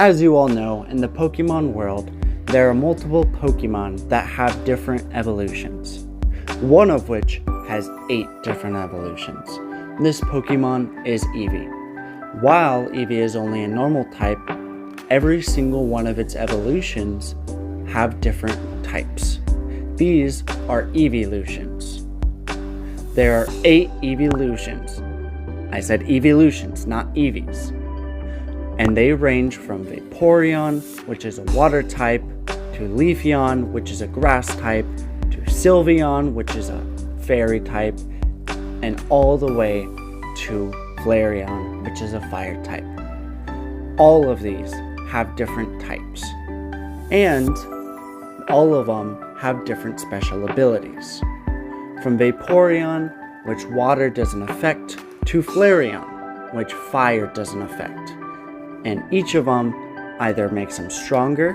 As you all know, in the Pokemon world, there are multiple Pokemon that have different evolutions, one of which has 8 different evolutions. This Pokemon is Eevee. While Eevee is only a normal type, every single one of its evolutions have different types. These are Eeveelutions. There are 8 Eeveelutions. I said Eeveelutions, not Eevees. And they range from Vaporeon, which is a water type, to Leafeon, which is a grass type, to Sylveon, which is a fairy type, and all the way to Flareon, which is a fire type. All of these have different types, and all of them have different special abilities. From Vaporeon, which water doesn't affect, to Flareon, which fire doesn't affect. And each of them either makes them stronger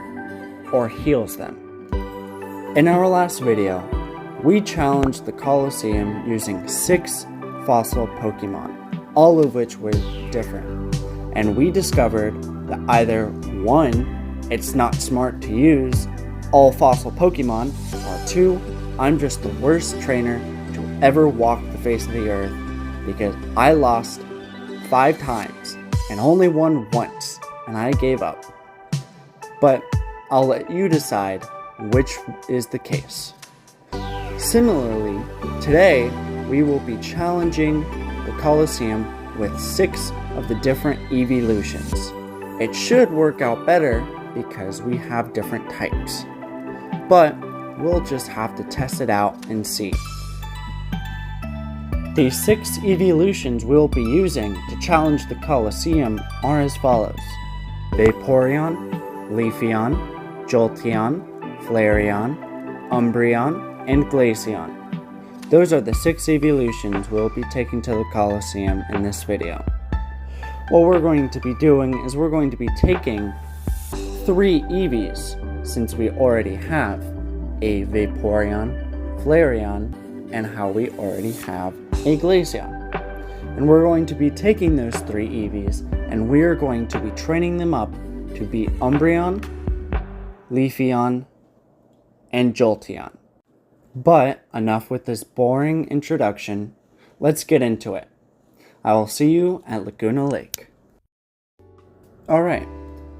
or heals them. In our last video, we challenged the Colloseum using 6 fossil Pokemon, all of which were different. And we discovered that either 1, it's not smart to use all fossil Pokemon, or 2, I'm just the worst trainer to ever walk the face of the earth because I lost 5 times and only won once, and I gave up. But I'll let you decide which is the case. Similarly, today we will be challenging the Colloseum with 6 of the different Eeveelutions. It should work out better because we have different types, but we'll just have to test it out and see. The 6 Eeveelutions we'll be using to challenge the Colloseum are as follows: Vaporeon, Leafeon, Jolteon, Flareon, Umbreon, and Glaceon. Those are the 6 Eeveelutions we'll be taking to the Colloseum in this video. What we're going to be doing is we're going to be taking 3 Eevees, since we already have a Vaporeon, Flareon, and how we already have a Glaceon. And we're going to be taking those 3 Eevees, and we're going to be training them up to be Umbreon, Leafeon, and Jolteon. But enough with this boring introduction, let's get into it. I will see you at Laguna Lake. Alright,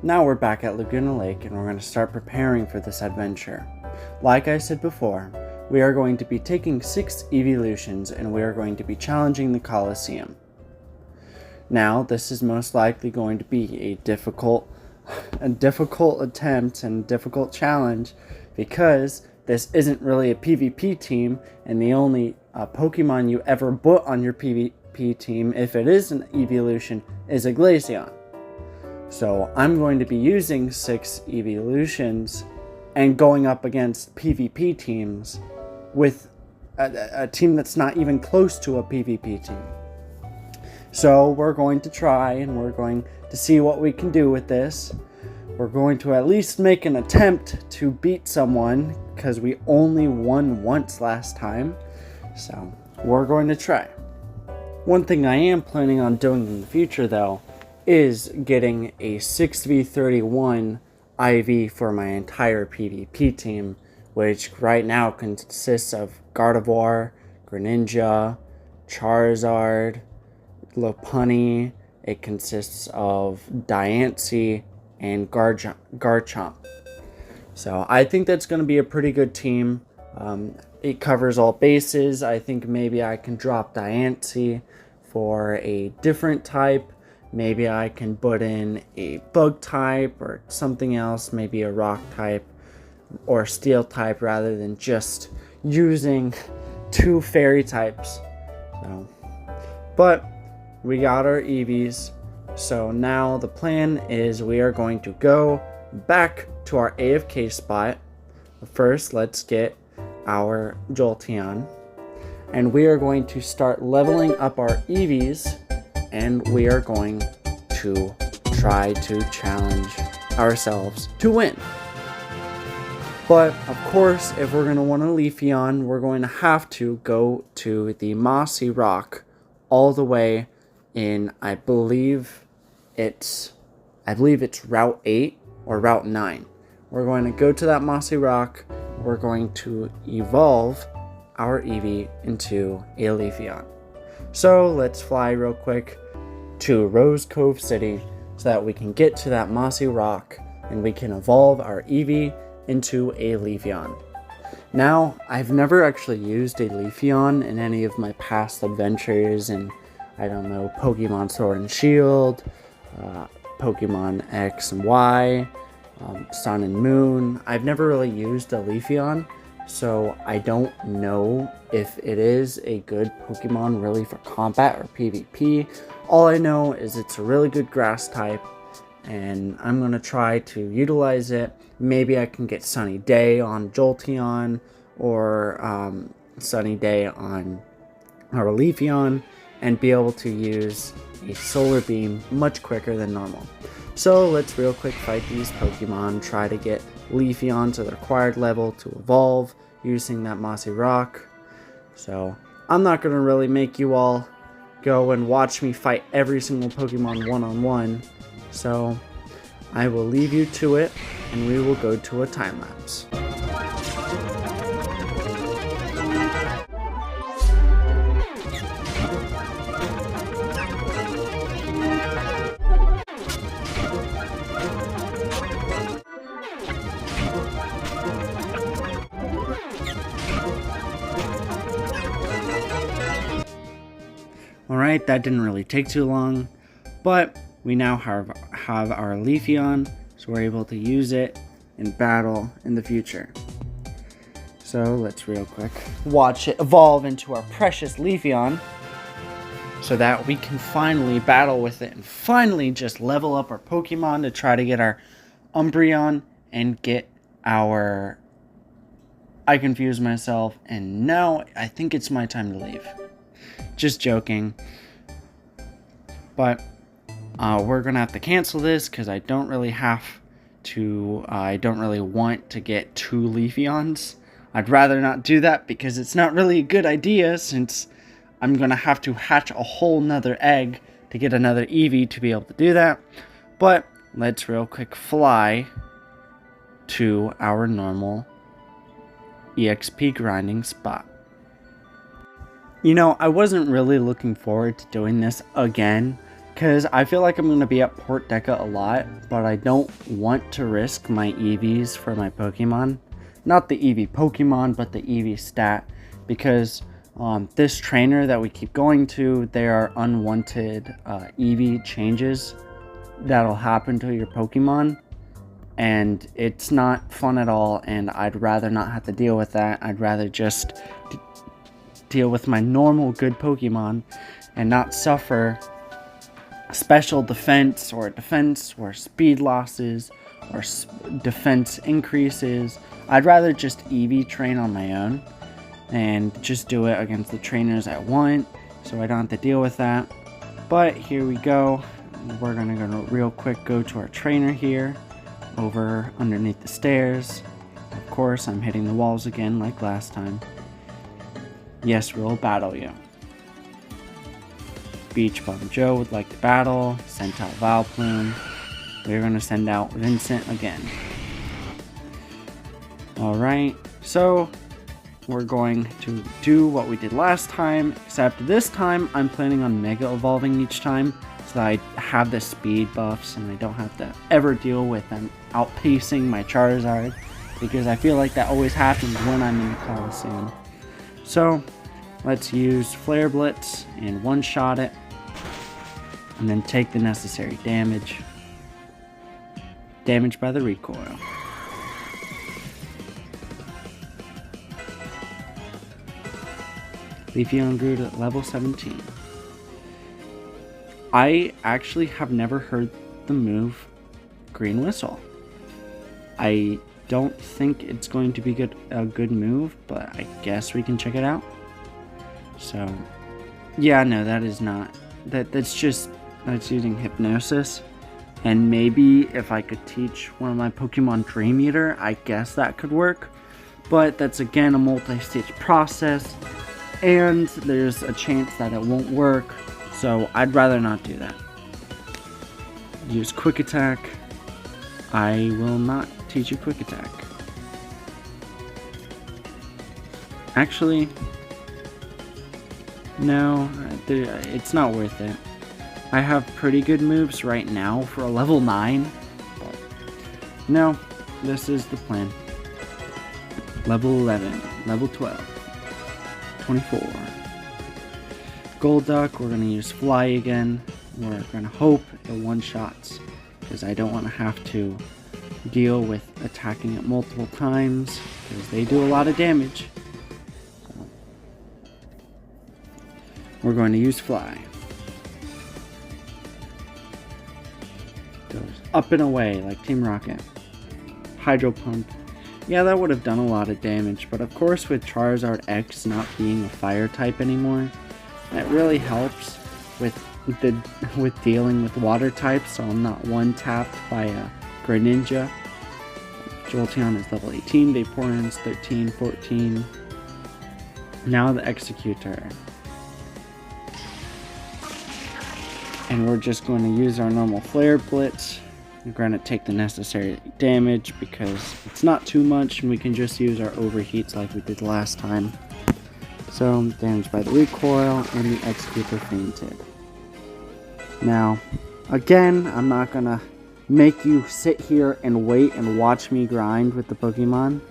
now we're back at Laguna Lake and we're going to start preparing for this adventure. Like I said before, we are going to be taking 6 Eeveelutions and we are going to be challenging the Colloseum. Now, this is most likely going to be a difficult attempt and difficult challenge because this isn't really a PvP team, and the only Pokemon you ever put on your PvP team, if it is an Eeveelution, is a Glaceon. So I'm going to be using 6 Eeveelutions and going up against PvP teams with a team that's not even close to a PvP team. So we're going to try and we're going to see what we can do with this. We're going to at least make an attempt to beat someone because we only won once last time. So we're going to try. One thing I am planning on doing in the future though is getting a 6v31 IV for my entire PvP team, which right now consists of Gardevoir, Greninja, Charizard, Lopunny. It consists of Diancie and Garchomp. So I think that's going to be a pretty good team. It covers all bases. I think maybe I can drop Diancie for a different type. Maybe I can put in a bug type or something else, maybe a rock type or steel type rather than just using 2 fairy types. But we got our Eevees. So now the plan is we are going to go back to our AFK spot. First, let's get our Jolteon. And we are going to start leveling up our Eevees. And we are going to try to challenge ourselves to win. But, of course, if we're going to want a Leafeon, we're going to have to go to the Mossy Rock all the way in, I believe it's I believe it's Route 8 or Route 9. We're going to go to that mossy rock. We're going to evolve our Eevee into a Leafeon. So let's fly real quick to Rose Cove City so that we can get to that mossy rock and we can evolve our Eevee into a Leafeon. Now, I've never actually used a Leafeon in any of my past adventures in, I don't know, Pokemon Sword and Shield, Pokemon X and Y, Sun and Moon. I've never really used a Leafeon, so I don't know if it is a good Pokemon really for combat or PvP. All I know is it's a really good grass type, and I'm going to try to utilize it. Maybe I can get Sunny Day on Jolteon, or Sunny Day on our Leafeon, and be able to use a Solar Beam much quicker than normal. So let's real quick fight these Pokemon, try to get Leafeon to the required level to evolve using that mossy rock. So I'm not going to really make you all go and watch me fight every single Pokemon one-on-one. So I will leave you to it, and we will go to a time lapse. Alright, that didn't really take too long, but we now have our Leafeon, so we're able to use it in battle in the future. So let's real quick watch it evolve into our precious Leafeon, so that we can finally battle with it and finally just level up our Pokemon to try to get our Umbreon and get our... I confused myself, and now I think it's my time to leave. Just joking. But we're gonna have to cancel this because I don't really want to get 2 Leafeons. I'd rather not do that because it's not really a good idea, since I'm gonna have to hatch a whole nother egg to get another Eevee to be able to do that. But let's real quick fly to our normal EXP grinding spot. You know, I wasn't really looking forward to doing this again, because I feel like I'm going to be at Port Deca a lot, but I don't want to risk my EVs for my Pokemon. Not the EV Pokemon, but the EV stat, because this trainer that we keep going to, there are unwanted EV changes that'll happen to your Pokemon, and it's not fun at all, and I'd rather not have to deal with that. I'd rather just deal with my normal good Pokemon and not suffer special defense or speed losses or defense increases. I'd rather just EV train on my own and just do it against the trainers I want, so I don't have to deal with that. But here we go. We're gonna real quick go to our trainer here, over underneath the stairs. Of course, I'm hitting the walls again like last time. Yes, we'll battle you. Beach Bum Joe would like to battle. Sent out Vileplume. We're going to send out Vincent again. Alright, so we're going to do what we did last time, except this time I'm planning on Mega Evolving each time, so that I have the speed buffs and I don't have to ever deal with them outpacing my Charizard, because I feel like that always happens when I'm in the Colloseum. So let's use Flare Blitz and one-shot it, and then take the necessary damage. Damage by the recoil. Leafeon grew to level 17. I actually have never heard the move Green Whistle. I don't think it's going to be a good move, but I guess we can check it out. So, yeah, no, that is not. That's using Hypnosis. And maybe if I could teach one of my Pokemon Dream Eater, I guess that could work. But that's again a multi-stage process, and there's a chance that it won't work, so I'd rather not do that. use Quick Attack. I will not teach you Quick Attack. Actually, no, it's not worth it. I have pretty good moves right now for a level 9. But no, this is the plan. Level 11, level 12, 24. Golduck, we're going to use Fly again. We're going to hope it one-shots, because I don't want to have to deal with attacking it multiple times, because they do a lot of damage. So, we're going to use Fly. Goes up and away like Team Rocket. Hydro Pump. Yeah, that would have done a lot of damage, but of course with Charizard X not being a fire type anymore, that really helps with dealing with water types, so I'm not one-tapped by a Greninja. Jolteon is level 18, Vaporeon's 13, 14. Now the Executor. And we're just going to use our normal Flare Blitz. We're going to take the necessary damage because it's not too much, and we can just use our overheats like we did last time. So, damaged by the recoil, and the Executor fainted. Now, again, I'm not going to make you sit here and wait and watch me grind with the Pokemon.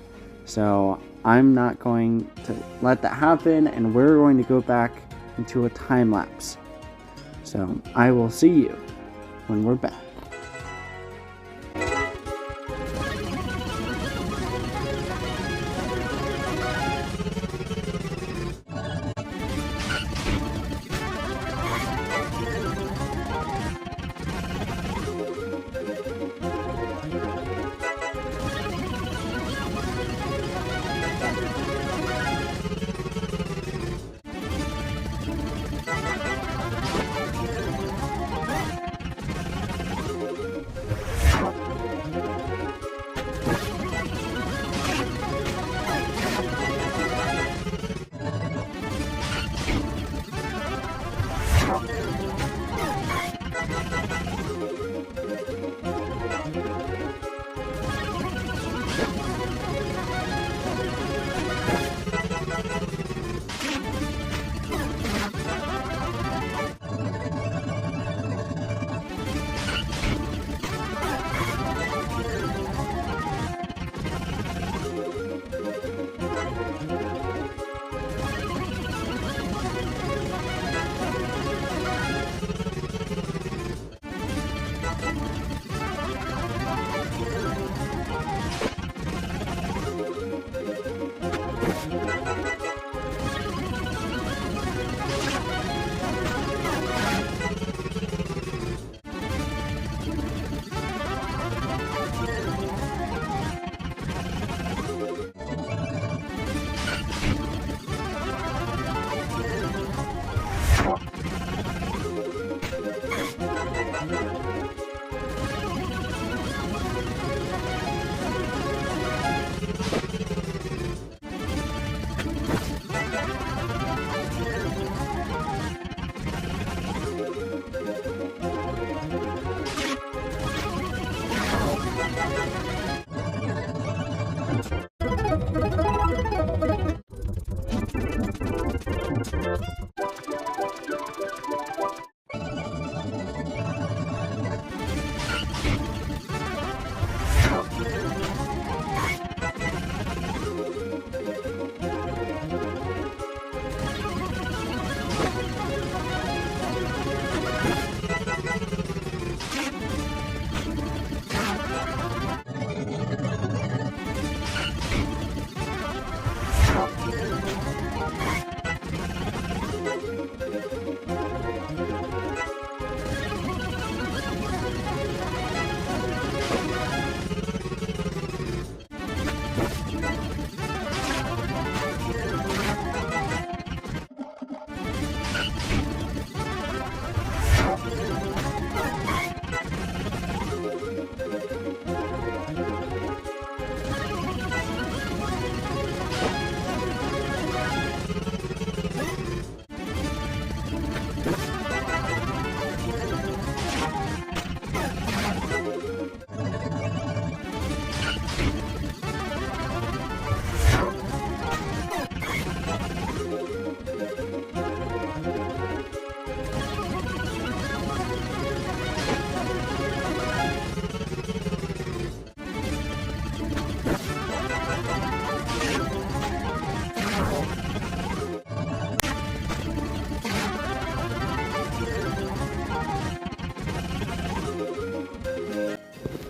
So, I'm not going to let that happen, and we're going to go back into a time lapse. So, I will see you when we're back.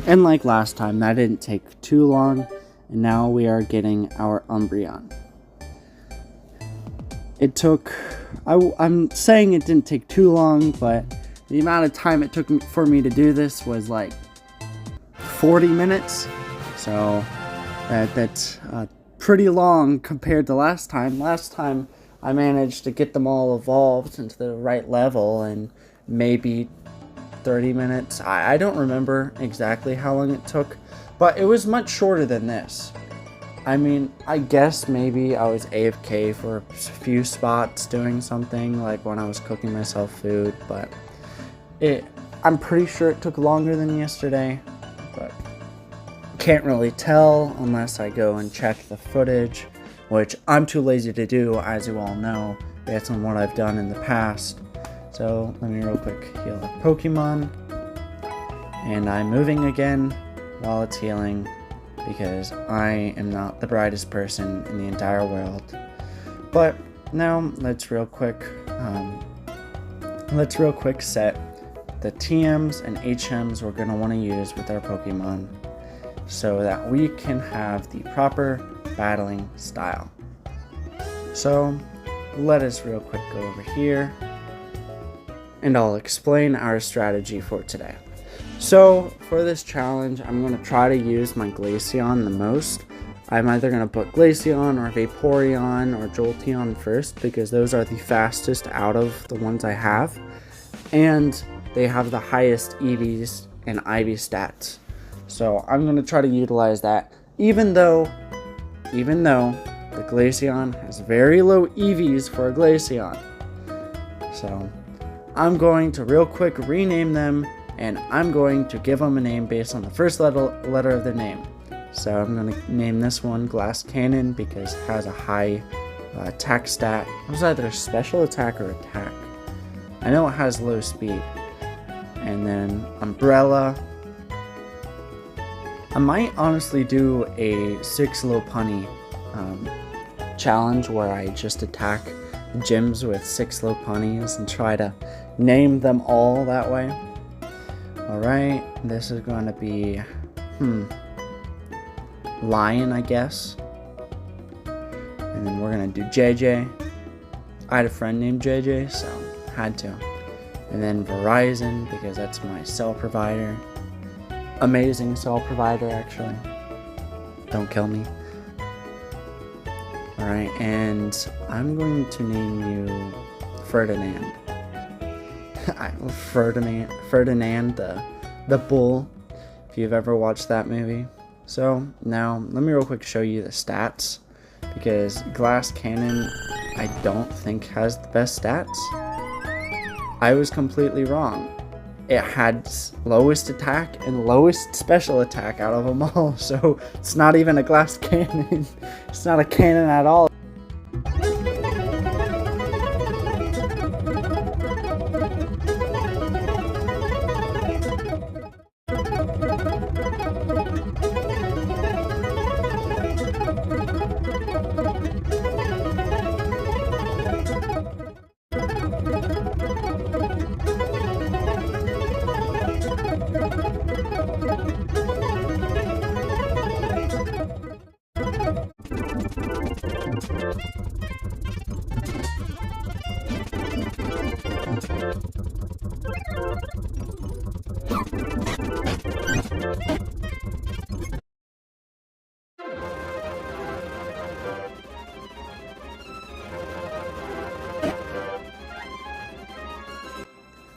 And like last time, that didn't take too long, and now we are getting our Umbreon. It took, I'm saying it didn't take too long, but the amount of time it took for me to do this was like 40 minutes. So that's pretty long compared to last time. Last time I managed to get them all evolved into the right level in maybe 30 minutes. I don't remember exactly how long it took, but it was much shorter than this. I mean, I guess maybe I was AFK for a few spots doing something, like when I was cooking myself food, but I'm pretty sure it took longer than yesterday, but can't really tell unless I go and check the footage, which I'm too lazy to do, as you all know, based on what I've done in the past. So let me real quick heal the Pokemon, and I'm moving again while it's healing, because I am not the brightest person in the entire world. But now let's real quick set the TMs and HMs we're going to want to use with our Pokemon so that we can have the proper battling style. So let us real quick go over here, and I'll explain our strategy for today. So for this challenge, I'm going to try to use my Glaceon the most. I'm either going to put Glaceon or Vaporeon or Jolteon first, because those are the fastest out of the ones I have, and they have the highest EVs and IV stats. So I'm going to try to utilize that, even though the Glaceon has very low EVs for a Glaceon. So I'm going to real quick rename them, and I'm going to give them a name based on the first letter of their name. So I'm going to name this one Glass Cannon because it has a high attack stat. It was either special attack or attack. I know it has low speed. And then Umbrella. I might honestly do a 6 Lopunny challenge where I just attack gyms with 6 Lopunnies and try to name them all that way. Alright, this is going to be Lion, I guess. And then we're going to do JJ. I had a friend named JJ, so had to. And then Verizon, because that's my cell provider. Amazing cell provider, actually. Don't kill me. Alright, and I'm going to name you Ferdinand. Ferdinand the Bull, if you've ever watched that movie. So now let me real quick show you the stats, because Glass Cannon I don't think has the best stats. I was completely wrong. It had lowest attack and lowest special attack out of them all, so it's not even a Glass Cannon. It's not a cannon at all.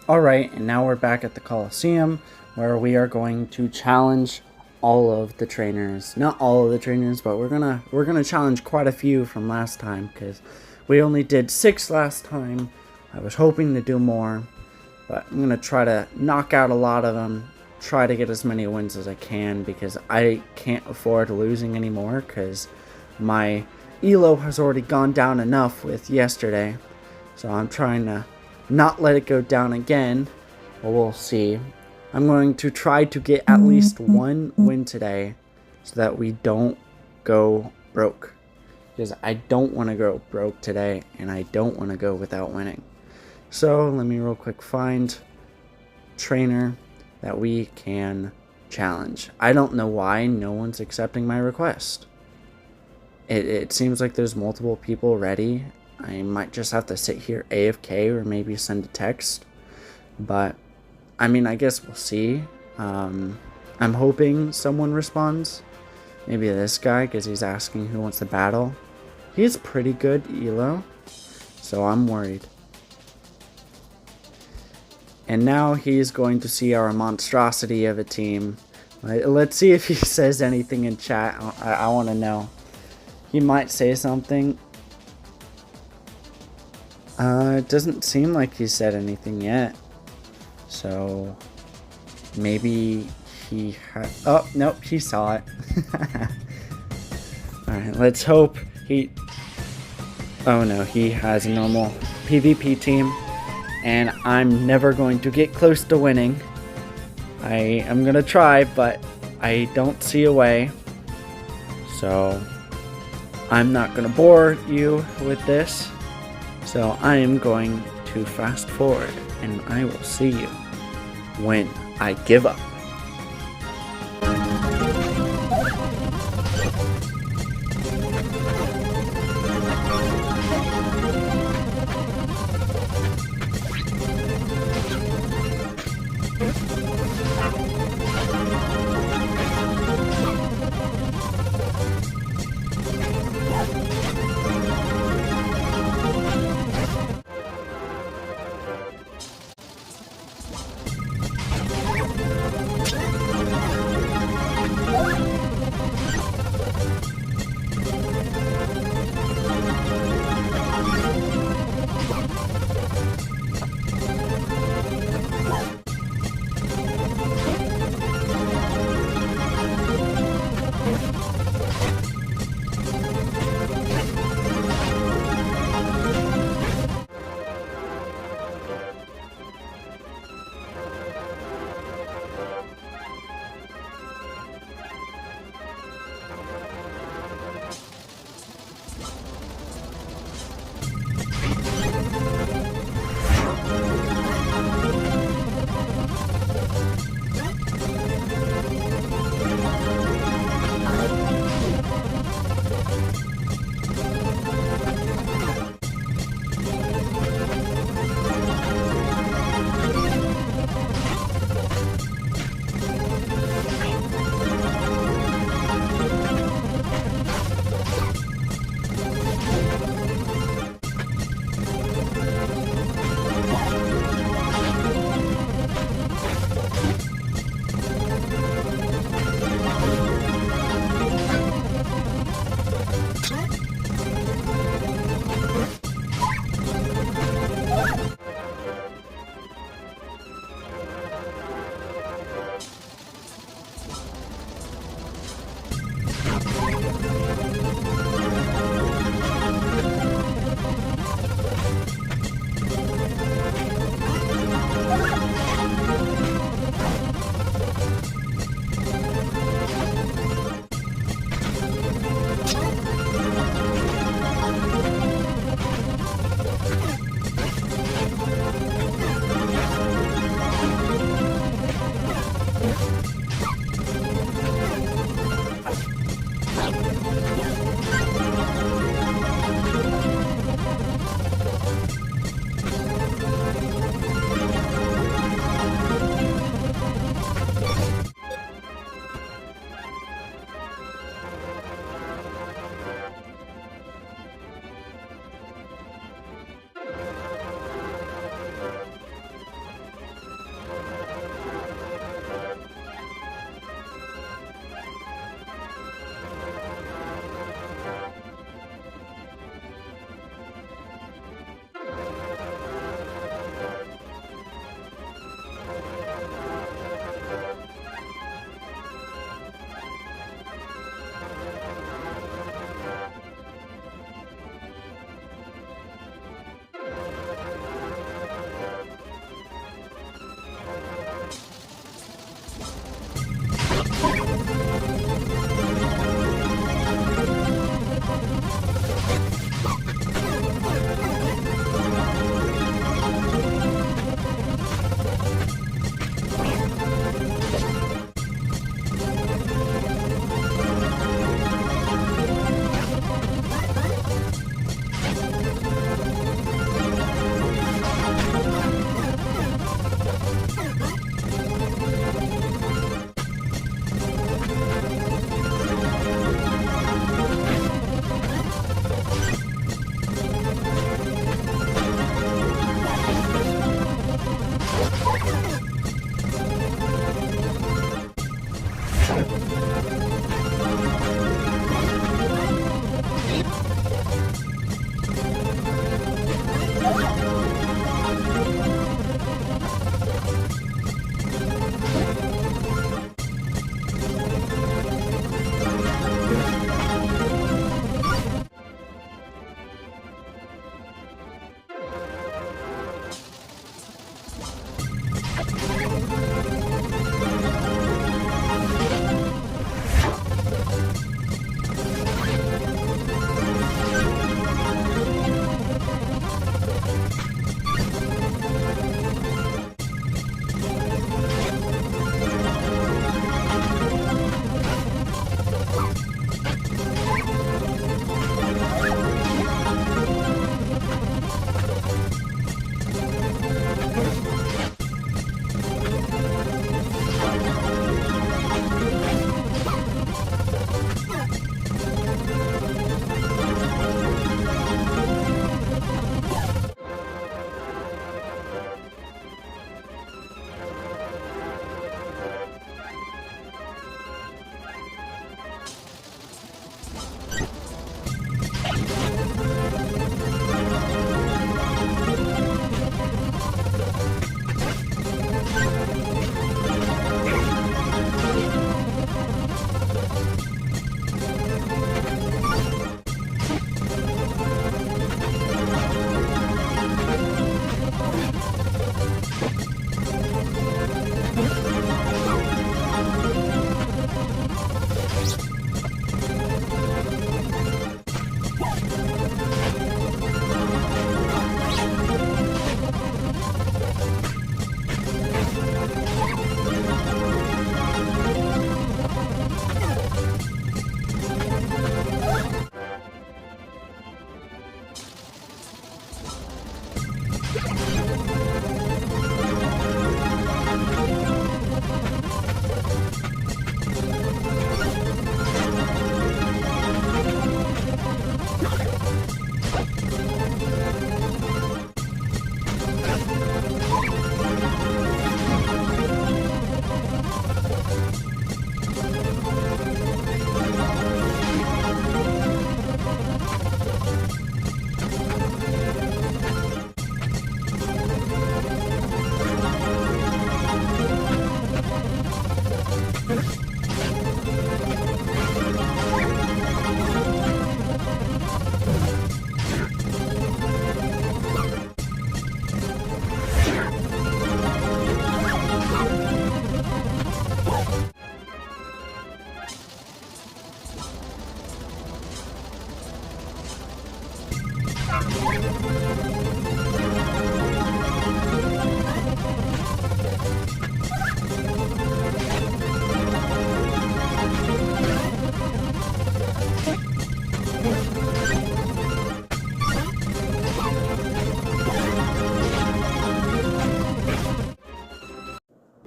Alright, and now we're back at the Colloseum, where we are going to challenge all of the trainers. Not all of the trainers, but we're gonna challenge quite a few from last time, because we only did 6 last time. I was hoping to do more, but I'm gonna try to knock out a lot of them, try to get as many wins as I can, because I can't afford losing anymore, because my elo has already gone down enough with yesterday. So I'm trying to not let it go down again. Well, we'll see. I'm going to try to get at least 1 win today so that we don't go broke, because I don't want to go broke today, and I don't want to go without winning. So let me real quick find trainer that we can challenge. I don't know why no one's accepting my request. It seems like there's multiple people ready. I might just have to sit here AFK or maybe send a text. But, I mean, I guess we'll see. I'm hoping someone responds. Maybe this guy, because he's asking who wants to battle. He's pretty good elo, so I'm worried. And now he's going to see our monstrosity of a team. Let's see if he says anything in chat. I want to know. He might say something. It doesn't seem like he said anything yet. So maybe he had... Oh, nope, he saw it. Alright, let's hope he... Oh no, he has a normal PvP team. And I'm never going to get close to winning. I am going to try, but I don't see a way. So I'm not going to bore you with this. So I am going to fast forward, and I will see you when I give up.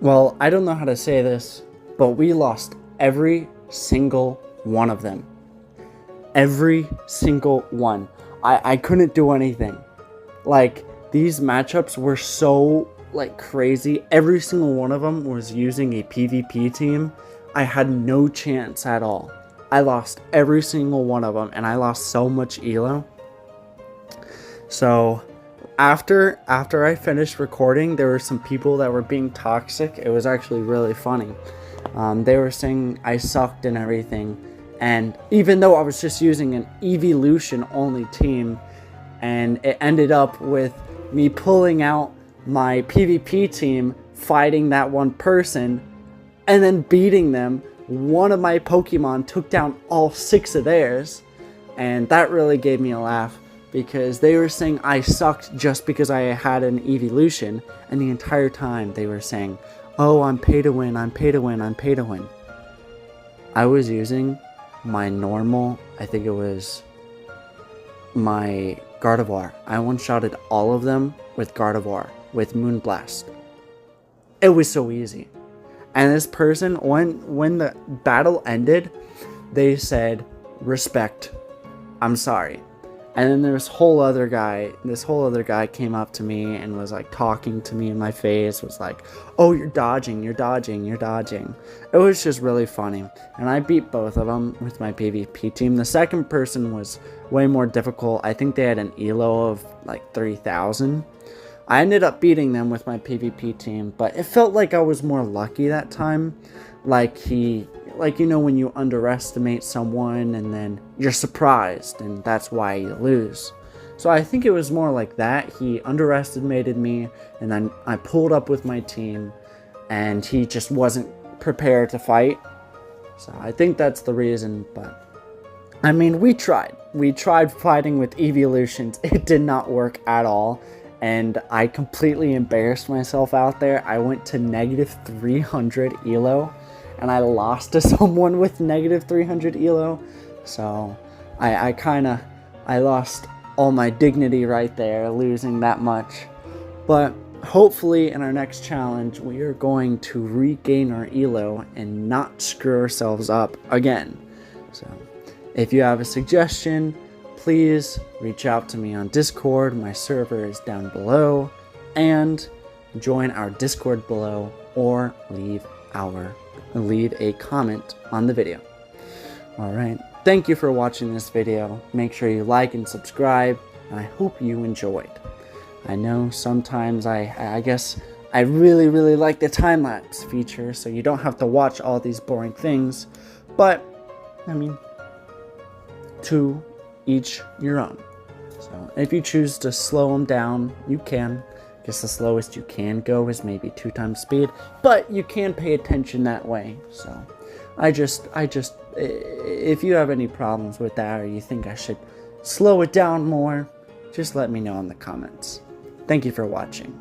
Well, I don't know how to say this, but we lost every single one of them. Every single one. I couldn't do anything. Like, these matchups were so, like, crazy. Every single one of them was using a PvP team. I had no chance at all. I lost every single one of them, and I lost so much elo. So after I finished recording, there were some people that were being toxic. It was actually really funny. They were saying I sucked and everything, and even though I was just using an Eeveelution only team, and it ended up with me pulling out my PvP team, fighting that one person, and then beating them. One of my Pokemon took down all 6 of theirs, and that really gave me a laugh, because they were saying I sucked just because I had an Eeveelution, and the entire time they were saying, oh, I'm pay to win, I'm pay to win, I'm pay to win. I was using my normal, I think it was my Gardevoir. I one-shotted all of them with Gardevoir, with Moonblast. It was so easy. And this person, when the battle ended, they said, respect, I'm sorry. And then there was this whole other guy came up to me and was like talking to me in my face, was like, oh, you're dodging. It was just really funny. And I beat both of them with my PvP team. The second person was way more difficult. I think they had an elo of like 3,000. I ended up beating them with my PvP team, but it felt like I was more lucky that time. Like, you know, when you underestimate someone and then you're surprised and that's why you lose. So I think it was more like that. He underestimated me and then I pulled up with my team and he just wasn't prepared to fight. So I think that's the reason, but I mean, we tried. We tried fighting with Eeveelutions. It did not work at all. And I completely embarrassed myself out there. I went to negative 300 elo. And I lost to someone with negative 300 elo. So I lost all my dignity right there, losing that much. But hopefully in our next challenge, we are going to regain our elo and not screw ourselves up again. So if you have a suggestion, please reach out to me on Discord. My server is down below. And join our Discord below or leave a comment on the video. Alright, thank you for watching this video. Make sure you like and subscribe, and I hope you enjoyed. I know sometimes I guess I really like the time-lapse feature, so you don't have to watch all these boring things, but, I mean, to each your own. So, if you choose to slow them down, you can. I guess the slowest you can go is maybe 2 times speed, but you can pay attention that way. So if you have any problems with that or you think I should slow it down more, just let me know in the comments. Thank you for watching.